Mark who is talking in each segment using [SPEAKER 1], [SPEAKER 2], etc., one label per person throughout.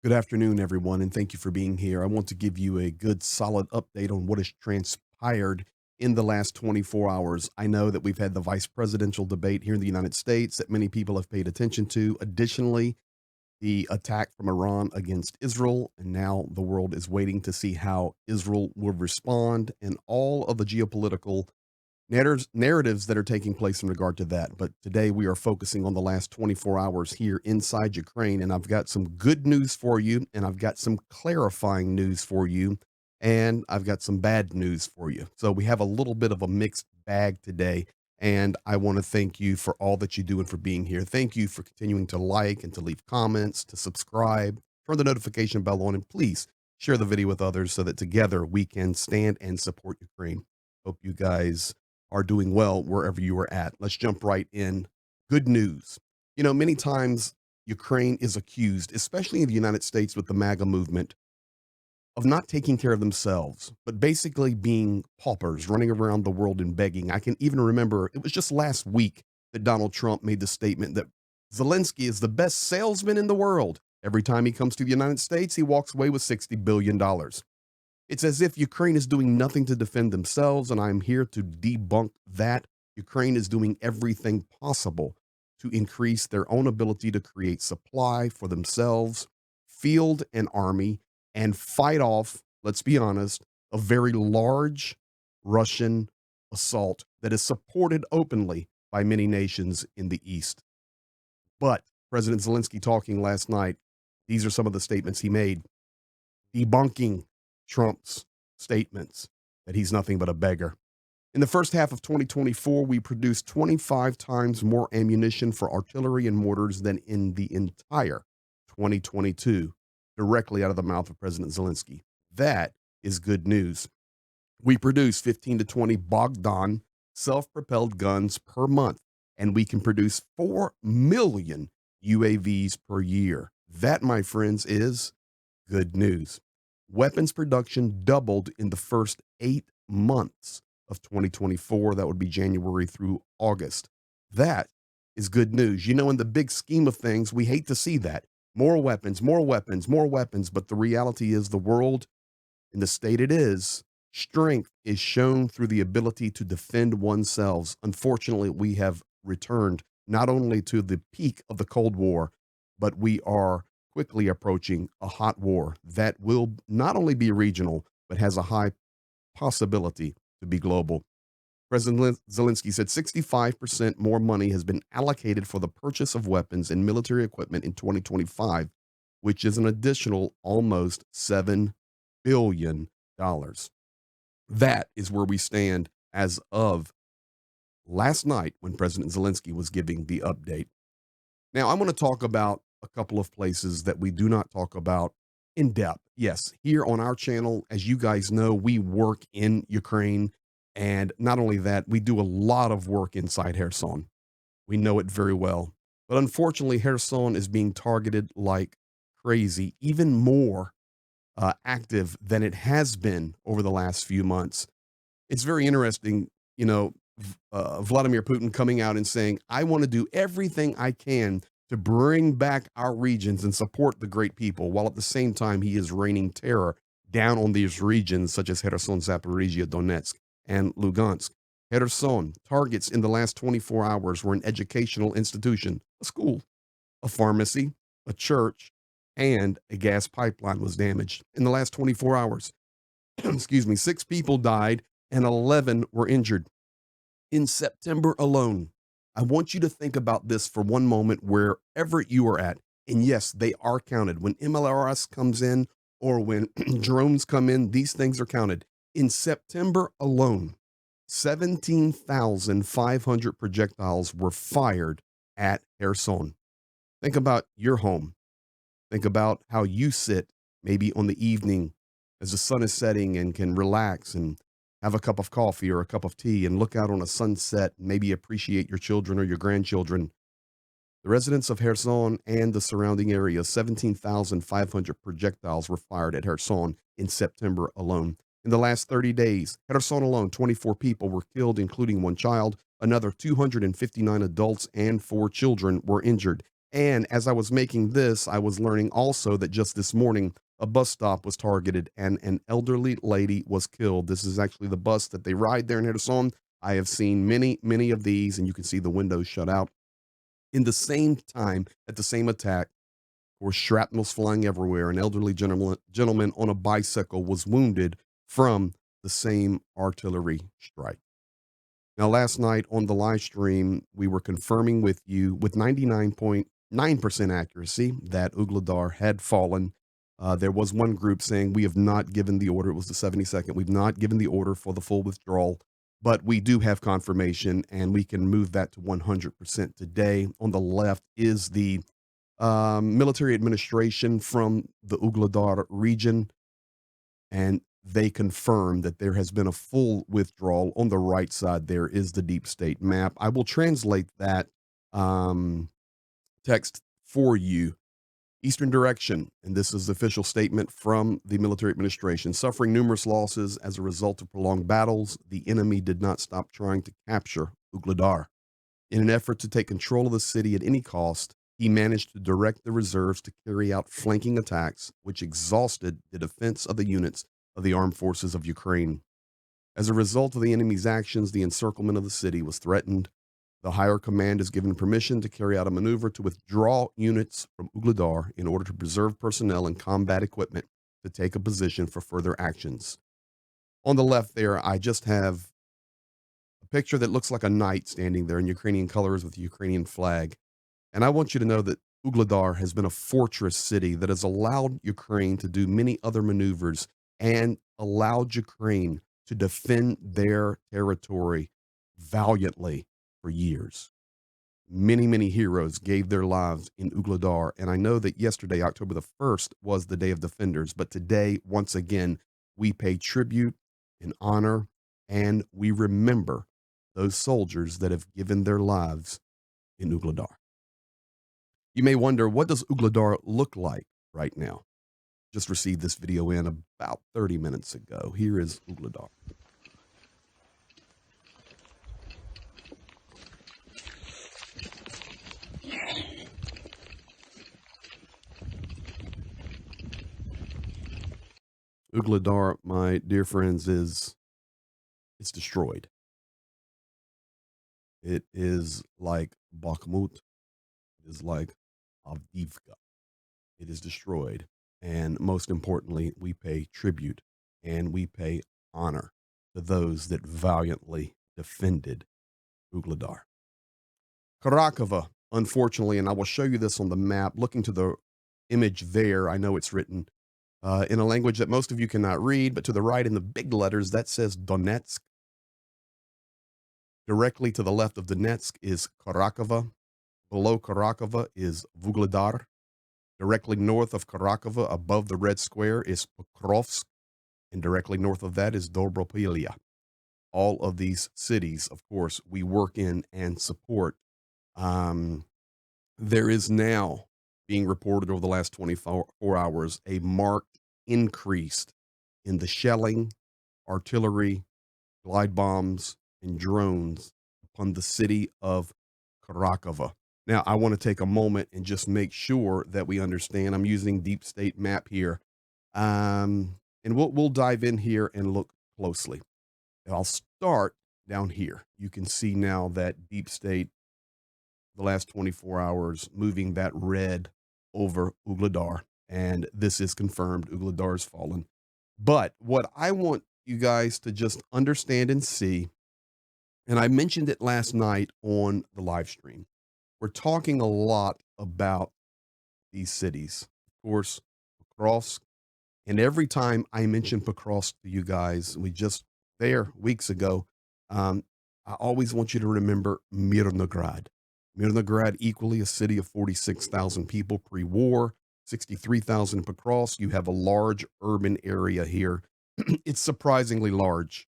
[SPEAKER 1] Good afternoon, everyone, and thank you for being here. I want to give you a good, solid update on what has transpired in the last 24 hours. I know that we've had the vice presidential debate here in the United States that many people have paid attention to. Additionally, the attack from Iran against Israel, and now the world is waiting to see how Israel will respond and all of the geopolitical narratives that are taking place in regard to that. But today we are focusing on the last 24 hours here inside Ukraine. And I've got some good news for you, and I've got some clarifying news for you, and I've got some bad news for you. So we have a little bit of a mixed bag today. And I want to thank you for all that you do and for being here. Thank you for continuing to like and to leave comments, to subscribe, turn the notification bell on, and please share the video with others so that together we can stand and support Ukraine. Hope you guys are doing well wherever you are at. Let's jump right in. Good news. Many times Ukraine is accused, especially in the United States with the MAGA movement, of not taking care of themselves, but basically being paupers, running around the world and begging. I can even remember it was just last week that Donald Trump made the statement that Zelensky is the best salesman in the world. Every time he comes to the United States, he walks away with $60 billion. It's as if Ukraine is doing nothing to defend themselves, and I'm here to debunk that. Ukraine is doing everything possible to increase their own ability to create supply for themselves, field an army, and fight off, let's be honest, a very large Russian assault that is supported openly by many nations in the East. But President Zelensky talking last night, these are some of the statements he made, debunking Trump's statements that he's nothing but a beggar. In the first half of 2024, we produced 25 times more ammunition for artillery and mortars than in the entire 2022, directly out of the mouth of President Zelensky. That is good news. We produce 15 to 20 Bogdan self propelled guns per month, and we can produce 4 million UAVs per year. That, my friends, is good news. Weapons production doubled in the first 8 months of 2024. That would be January through August. That is good news. In the big scheme of things, we hate to see that. More weapons, more weapons, more weapons. But the reality is, the world in the state it is, strength is shown through the ability to defend oneself. Unfortunately, we have returned not only to the peak of the Cold War, but we are quickly approaching a hot war that will not only be regional, but has a high possibility to be global. President Zelensky said 65% more money has been allocated for the purchase of weapons and military equipment in 2025, which is an additional almost $7 billion. That is where we stand as of last night when President Zelensky was giving the update. Now, I'm going to talk about a couple of places that we do not talk about in depth. Yes, here on our channel, as you guys know, we work in Ukraine. And not only that, we do a lot of work inside Kherson. We know it very well. But unfortunately, Kherson is being targeted like crazy, even more active than it has been over the last few months. It's very interesting, Vladimir Putin coming out and saying, I want to do everything I can to bring back our regions and support the great people, while at the same time he is raining terror down on these regions such as Kherson, Zaporizhia, Donetsk, and Lugansk. Kherson targets in the last 24 hours were an educational institution, a school, a pharmacy, a church, and a gas pipeline was damaged. In the last 24 hours, excuse me, 6 people died and 11 were injured. In September alone, I want you to think about this for one moment wherever you are at. And yes, they are counted. When MLRS comes in or when drones come in, these things are counted. In September alone, 17,500 projectiles were fired at Kherson. Think about your home. Think about how you sit maybe on the evening as the sun is setting and can relax and have a cup of coffee or a cup of tea and look out on a sunset, maybe appreciate your children or your grandchildren. The residents of Kherson and the surrounding area, 17,500 projectiles were fired at Kherson in September alone. In the last 30 days, Kherson alone, 24 people were killed, including 1 child. Another 259 adults and 4 children were injured. And as I was making this, I was learning also that just this morning, a bus stop was targeted and an elderly lady was killed. This is actually the bus that they ride there in Kherson. I have seen many, many of these, and you can see the windows shut out. In the same time, at the same attack, of course, shrapnel's flying everywhere. An elderly gentleman on a bicycle was wounded from the same artillery strike. Now, last night on the live stream, we were confirming with you with 99.9% accuracy that Vuhledar had fallen. There was one group saying we have not given the order. It was the 72nd. We've not given the order for the full withdrawal, but we do have confirmation and we can move that to 100% today. On the left is the military administration from the Vuhledar region, and they confirm that there has been a full withdrawal. On the right side, there is the deep state map. I will translate that text for you. Eastern direction, and this is the official statement from the military administration. Suffering numerous losses as a result of prolonged battles, the enemy did not stop trying to capture Vuhledar. In an effort to take control of the city at any cost, he managed to direct the reserves to carry out flanking attacks, which exhausted the defense of the units of the armed forces of Ukraine. As a result of the enemy's actions, the encirclement of the city was threatened. The higher command is given permission to carry out a maneuver to withdraw units from Vuhledar in order to preserve personnel and combat equipment to take a position for further actions. On the left there, I just have a picture that looks like a knight standing there in Ukrainian colors with the Ukrainian flag. And I want you to know that Vuhledar has been a fortress city that has allowed Ukraine to do many other maneuvers and allowed Ukraine to defend their territory valiantly for years. Many, many heroes gave their lives in Vuhledar. And I know that yesterday, October the 1st, was the Day of Defenders. But today, once again, we pay tribute and honor, and we remember those soldiers that have given their lives in Vuhledar. You may wonder, what does Vuhledar look like right now? Just received this video in about 30 minutes ago. Here is Vuhledar. Vuhledar, my dear friends, it's destroyed. It is like Bakhmut. It is like Avdiivka. It is destroyed. And most importantly, we pay tribute and we pay honor to those that valiantly defended Vuhledar. Kurakhove, unfortunately, and I will show you this on the map, looking to the image there, I know it's written in a language that most of you cannot read, but to the right in the big letters, that says Donetsk. Directly to the left of Donetsk is Kurakhove. Below Kurakhove is Vuhledar. Directly north of Kurakhove, above the red square, is Pokrovsk. And directly north of that is Dobropilya. All of these cities, of course, we work in and support. There is now being reported over the last 24 hours a marked increase in the shelling, artillery, glide bombs, and drones upon the city of Kurakhove. Now, I want to take a moment and just make sure that we understand. I'm using deep state map here, and we'll dive in here and look closely. And I'll start down here. You can see now that deep state, the last 24 hours, moving that red over Vuhledar, and this is confirmed. Vuhledar has fallen. But what I want you guys to just understand and see, and I mentioned it last night on the live stream, we're talking a lot about these cities. Of course, Pokrovsk, and every time I mention Pokrovsk to you guys, we just there weeks ago, I always want you to remember Mirnograd. Mirnograd, equally a city of 46,000 people pre-war, 63,000 in Pokrovsk. You have a large urban area here. It's surprisingly large.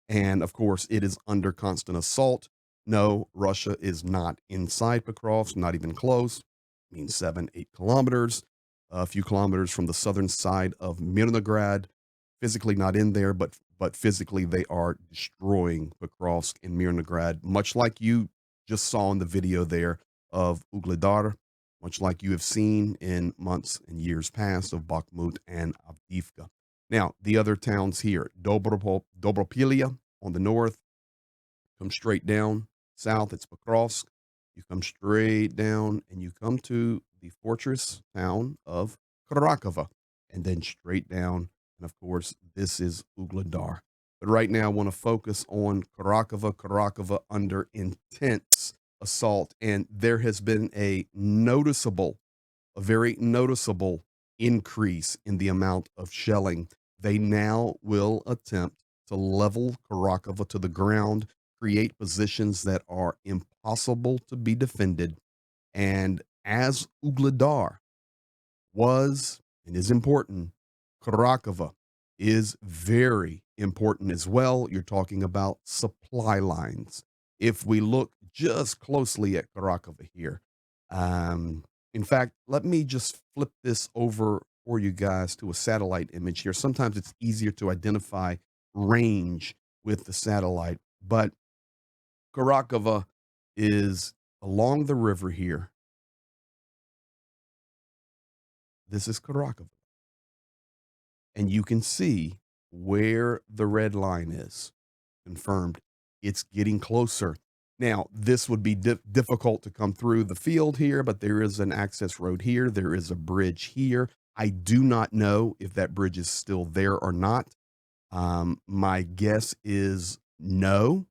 [SPEAKER 1] And of course, it is under constant assault. No, Russia is not inside Pokrovsk, not even close. It means 7-8 kilometers, a few kilometers from the southern side of Mirnograd. Physically not in there, but physically they are destroying Pokrovsk and Mirnograd, much like you just saw in the video there of Vuhledar. much like you have seen in months and years past of Bakhmut and Avdiivka. Now, the other towns here, Dobropilia on the north, come straight down south, it's Pokrovsk. You come straight down and you come to the fortress town of Kurakhove, and then straight down. And of course, this is Vuhledar. But right now, I want to focus on Kurakhove under intense assault. And there has been a very noticeable increase in the amount of shelling. They now will attempt to level Kurakhove to the ground, create positions that are impossible to be defended. And as Vuhledar was and is important, Kurakhove is very important as well. You're talking about supply lines. If we look just closely at Kurakhove here, um, in fact, let me just flip this over for you guys to a satellite image here. Sometimes it's easier to identify range with the satellite, but Kurakhove is along the river here. This is Kurakhove. And you can see where the red line is. Confirmed. It's getting closer. Now, this would be difficult to come through the field here, but there is an access road here. There is a bridge here. I do not know if that bridge is still there or not. My guess is no,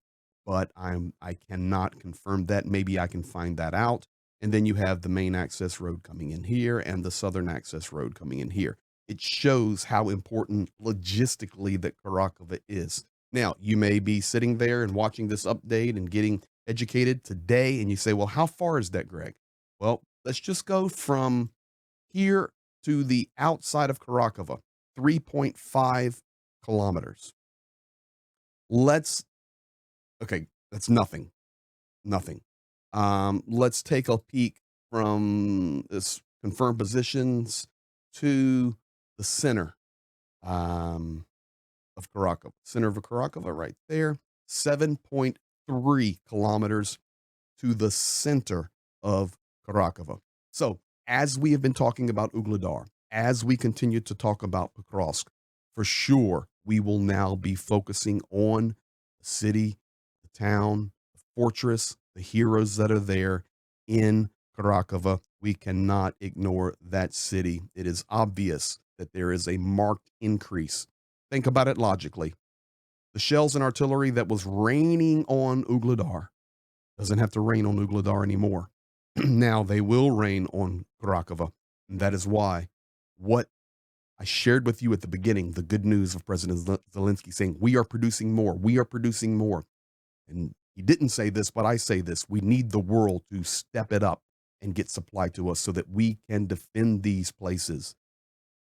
[SPEAKER 1] but I cannot confirm that. Maybe I can find that out. And then you have the main access road coming in here and the southern access road coming in here. It shows how important logistically that Kurakhove is. Now, you may be sitting there and watching this update and getting educated today, and you say, well, how far is that, Greg? Well, let's just go from here to the outside of Kurakhove, 3.5 kilometers. Okay, that's nothing. Nothing. Let's take a peek from this confirmed positions to the center of Kurakhove. Center of Kurakhove right there, 7.3 kilometers to the center of Kurakhove. So, as we have been talking about Vuhledar, as we continue to talk about Pokrovsk, for sure, we will now be focusing on the city, the town, the fortress, the heroes that are there in Kurakhove. We cannot ignore that city. It is obvious that there is a marked increase. Think about it logically. The shells and artillery that was raining on Vuhledar doesn't have to rain on Vuhledar anymore. Now they will rain on Kurakhove. And that is why what I shared with you at the beginning, the good news of President Zelensky saying, we are producing more, we are producing more. And he didn't say this, but I say this. We need the world to step it up and get supply to us so that we can defend these places.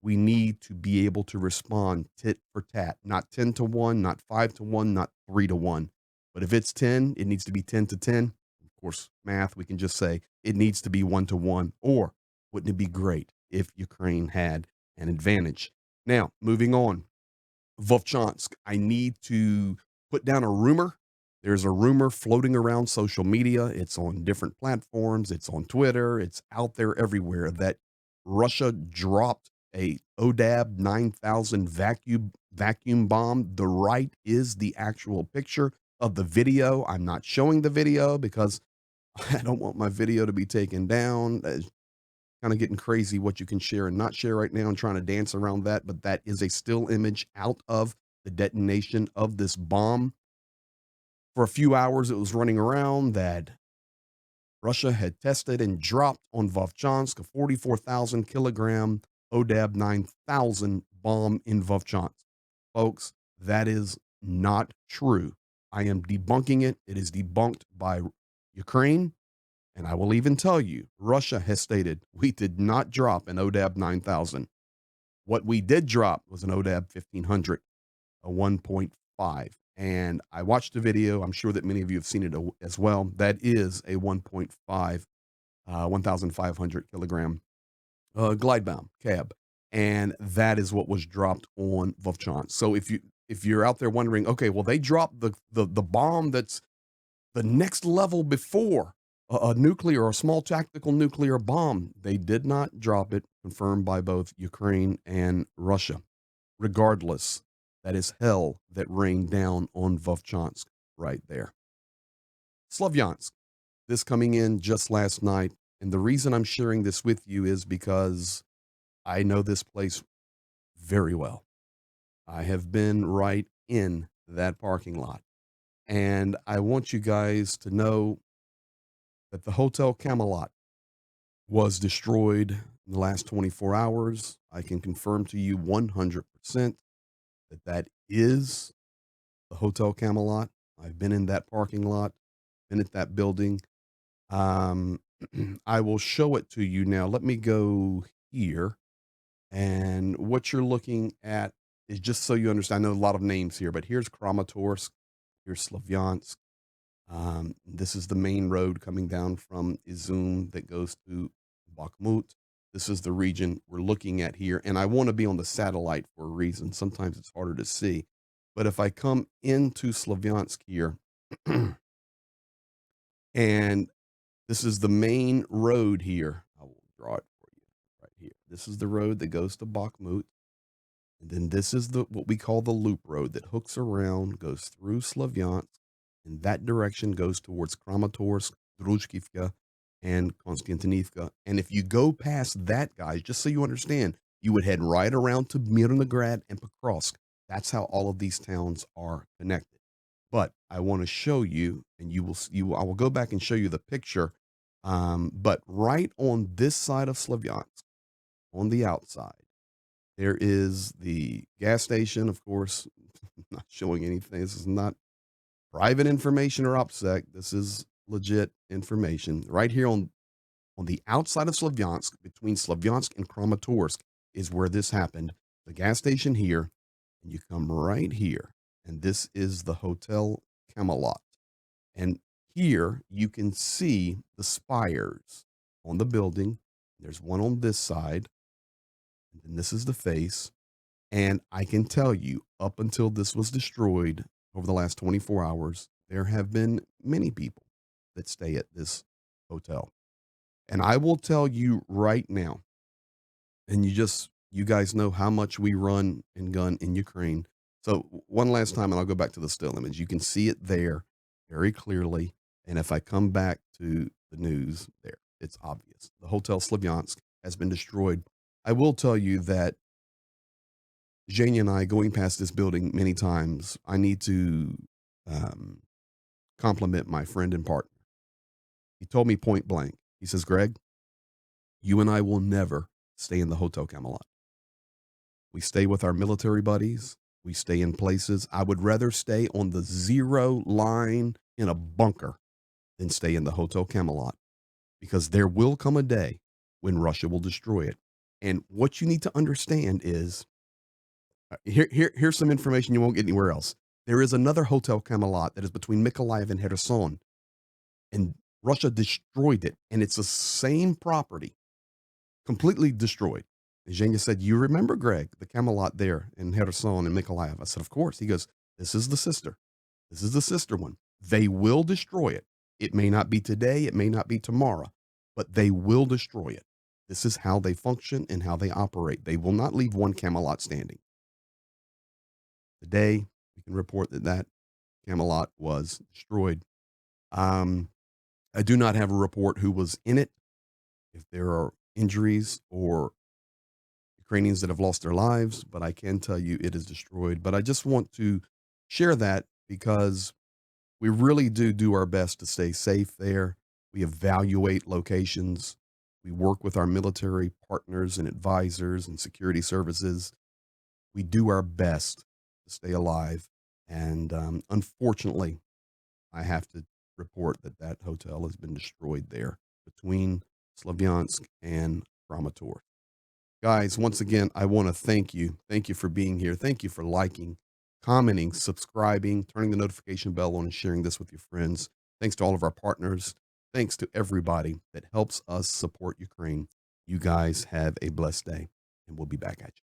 [SPEAKER 1] We need to be able to respond tit for tat, not 10 to 1, not 5 to 1, not 3 to 1. But if it's 10, it needs to be 10 to 10. Of course, math, we can just say it needs to be 1 to 1. Or wouldn't it be great if Ukraine had an advantage? Now, moving on. Vovchansk, I need to put down a rumor. There's a rumor floating around social media. It's on different platforms. It's on Twitter. It's out there everywhere that Russia dropped a ODAB 9000 vacuum bomb. The right is the actual picture of the video. I'm not showing the video because I don't want my video to be taken down. It's kind of getting crazy what you can share and not share right now and trying to dance around that. But that is a still image out of the detonation of this bomb. For a few hours, it was running around that Russia had tested and dropped on Vovchansk a 44,000 kilogram ODAB 9000 bomb in Vovchansk. Folks, that is not true. I am debunking it. It is debunked by Ukraine. And I will even tell you, Russia has stated we did not drop an ODAB 9000. What we did drop was an ODAB 1500, a 1.5. And I watched the video. I'm sure that many of you have seen it as well. That is a 1.5, 1,500 kilogram glide bomb cab. And that is what was dropped on Vovchansk. So if you're out there wondering, okay, well, they dropped the bomb that's the next level before a nuclear or small tactical nuclear bomb. They did not drop it, confirmed by both Ukraine and Russia. Regardless, that is hell that rained down on Vovchansk right there. Slavyansk, this coming in just last night. And the reason I'm sharing this with you is because I know this place very well. I have been right in that parking lot. And I want you guys to know that the Hotel Camelot was destroyed in the last 24 hours. I can confirm to you 100% that that is the Hotel Camelot. I've been in that parking lot, been at that building. Um, I will show it to you now. Let me go here. And what you're looking at is just so you understand. I know a lot of names here, but here's Kramatorsk, here's Slavyansk. This is the main road coming down from Izum that goes to Bakhmut. This is the region we're looking at here. And I want to be on the satellite for a reason. Sometimes it's harder to see. But if I come into Slavyansk here, and this is the main road here, I will draw it for you right here. This is the road that goes to Bakhmut. And then this is the what we call the loop road that hooks around, goes through Slavyansk, and that direction goes towards Kramatorsk, Druzhkivka, and Konstantinivka. And if you go past that, guys, just so you understand, you would head right around to Mirnograd and Pokrovsk. That's how all of these towns are connected. But I want to show you, and I will go back and show you the picture. But right on this side of Slavyansk, on the outside, there is the gas station, of course. Not showing anything. This is not private information or OPSEC. This is legit information. Right here on the outside of Slavyansk, between Slavyansk and Kramatorsk, is where this happened. The gas station here, and you come right here, and this is the Hotel Camelot. And here you can see the spires on the building. There's one on this side, and then this is the face. And I can tell you, up until this was destroyed over the last 24 hours, there have been many people that stay at this hotel. And I will tell you right now, and you guys know how much we run and gun in Ukraine. So one last time, and I'll go back to the still image. You can see it there very clearly. And if I come back to the news there, it's obvious. The Hotel Slavyansk has been destroyed. I will tell you that Jane and I, going past this building many times, I need to um, compliment my friend and partner. He told me point blank. He says, Greg, you and I will never stay in the Hotel Camelot. We stay with our military buddies. We stay in places. I would rather stay on the zero line in a bunker than stay in the Hotel Camelot, because there will come a day when Russia will destroy it. And what you need to understand is, here's some information you won't get anywhere else. There is another Hotel Camelot that is between Mykolaiv and Kherson, and Russia destroyed it, and it's the same property, completely destroyed. And Zhenya said, you remember, Greg, the Camelot there in Kherson and Mykolaiv? I said, of course. He goes, this is the sister. This is the sister one. They will destroy it. It may not be today. It may not be tomorrow, but they will destroy it. This is how they function and how they operate. They will not leave one Camelot standing. Today, we can report that that Camelot was destroyed. I do not have a report who was in it, if there are injuries or Ukrainians that have lost their lives, but I can tell you it is destroyed. But I just want to share that because we really do our best to stay safe there. We evaluate locations. We work with our military partners and advisors and security services. We do our best to stay alive. And unfortunately, I have to report that that hotel has been destroyed there between Slavyansk and Kramatorsk. Guys, once again, I want to thank you. Thank you for being here. Thank you for liking, commenting, subscribing, turning the notification bell on, and sharing this with your friends. Thanks to all of our partners. Thanks to everybody that helps us support Ukraine. You guys have a blessed day, and we'll be back at you.